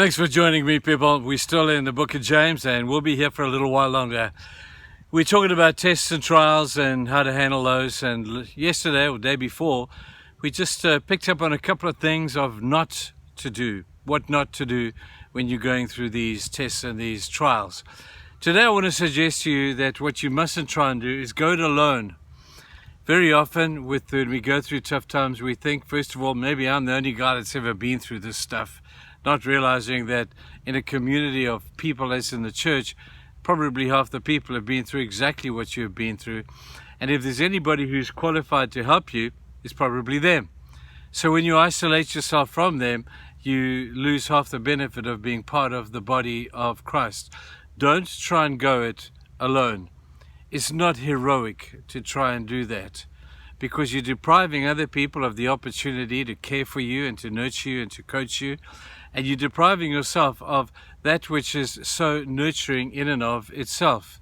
Thanks for joining me, people. We're still in the book of James and we'll be here for a little while longer. We're talking about tests and trials and how to handle those. And yesterday or the day before, we just picked up on a couple of things of not to do, what not to do when you're going through these tests and these trials. Today I want to suggest to you that what you mustn't try and do is go it alone. Very often when we go through tough times, we think, first of all, maybe I'm the only guy that's ever been through this stuff, not realizing that in a community of people as in the church, probably half the people have been through exactly what you've been through. And if there's anybody who's qualified to help you, it's probably them. So when you isolate yourself from them, you lose half the benefit of being part of the body of Christ. Don't try and go it alone. It's not heroic to try and do that, because you're depriving other people of the opportunity to care for you and to nurture you and to coach you, and you're depriving yourself of that which is so nurturing in and of itself.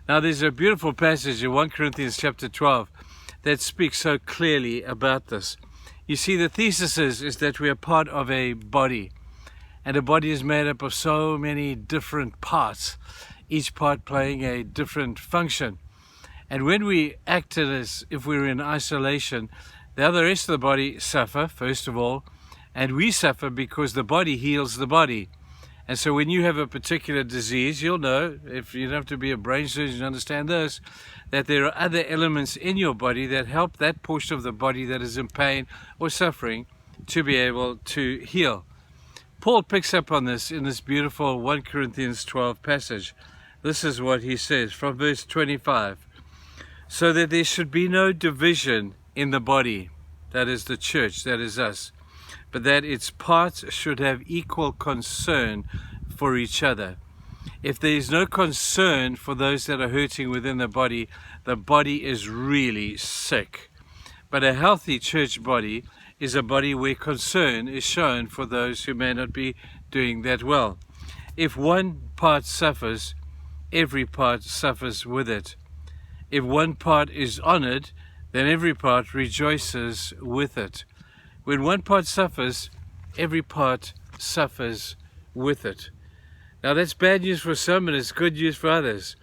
Now there's a beautiful passage in 1 Corinthians chapter 12 that speaks so clearly about this. You see, the thesis is that we are part of a body, and a body is made up of so many different parts, each part playing a different function. And when we act as if we're in isolation, the other rest of the body suffer, first of all, and we suffer because the body heals the body. And so when you have a particular disease, you'll know, if you don't have to be a brain surgeon to understand this, that there are other elements in your body that help that portion of the body that is in pain or suffering to be able to heal. Paul picks up on this in this beautiful 1 Corinthians 12 passage. This is what he says from verse 25. So that there should be no division in the body, that is the church, that is us, but that its parts should have equal concern for each other. If there is no concern for those that are hurting within the body is really sick. But a healthy church body is a body where concern is shown for those who may not be doing that well. If one part suffers, every part suffers with it. If one part is honored, then every part rejoices with it. When one part suffers, every part suffers with it. Now that's bad news for some and it's good news for others.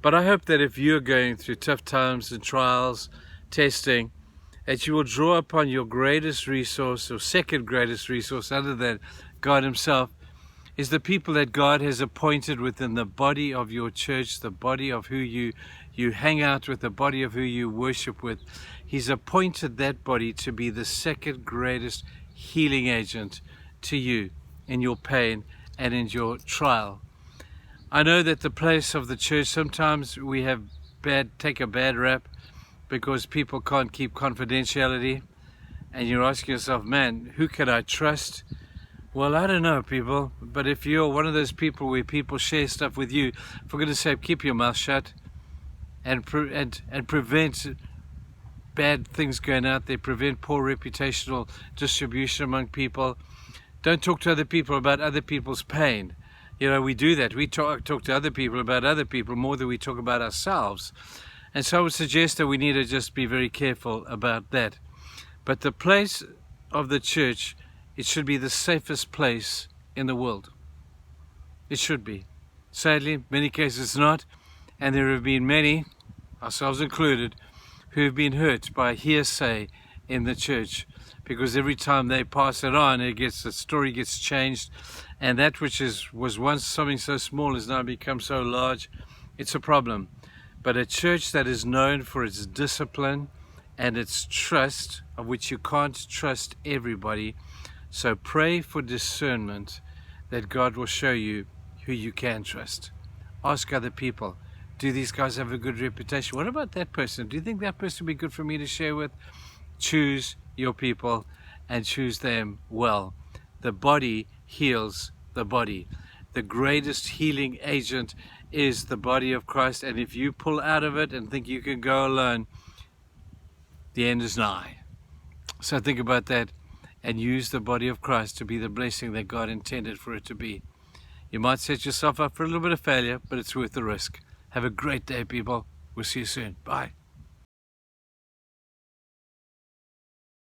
But I hope that if you're going through tough times and trials, testing, that you will draw upon your greatest resource, or second greatest resource other than God himself, is the people that God has appointed within the body of your church, the body of who you hang out with, the body of who you worship with. He's appointed that body to be the second greatest healing agent to you in your pain and in your trial. I know that the place of the church, sometimes we have take a bad rap because people can't keep confidentiality, and you're asking yourself, man, who can I trust? Well, I don't know, people, but if you're one of those people where people share stuff with you, for goodness sake, keep your mouth shut and prevent bad things going out there, prevent poor reputational distribution among people. Don't talk to other people about other people's pain. You know, we do that. We talk to other people about other people more than we talk about ourselves. And so I would suggest that we need to just be very careful about that. But the place of the church, it should be the safest place in the world. It should be. Sadly, in many cases it's not. And there have been many, ourselves included, who have been hurt by hearsay in the church. Because every time they pass it on, the story gets changed. And that which was once something so small has now become so large. It's a problem. But a church that is known for its discipline and its trust, of which you can't trust everybody. So pray for discernment that God will show you who you can trust. Ask other people, do these guys have a good reputation? What about that person? Do you think that person would be good for me to share with? Choose your people and choose them well. The body heals the body. The greatest healing agent is the body of Christ, and if you pull out of it and think you can go alone, the end is nigh. So think about that and use the body of Christ to be the blessing that God intended for it to be. You might set yourself up for a little bit of failure, but it's worth the risk. Have a great day, people. We'll see you soon. Bye.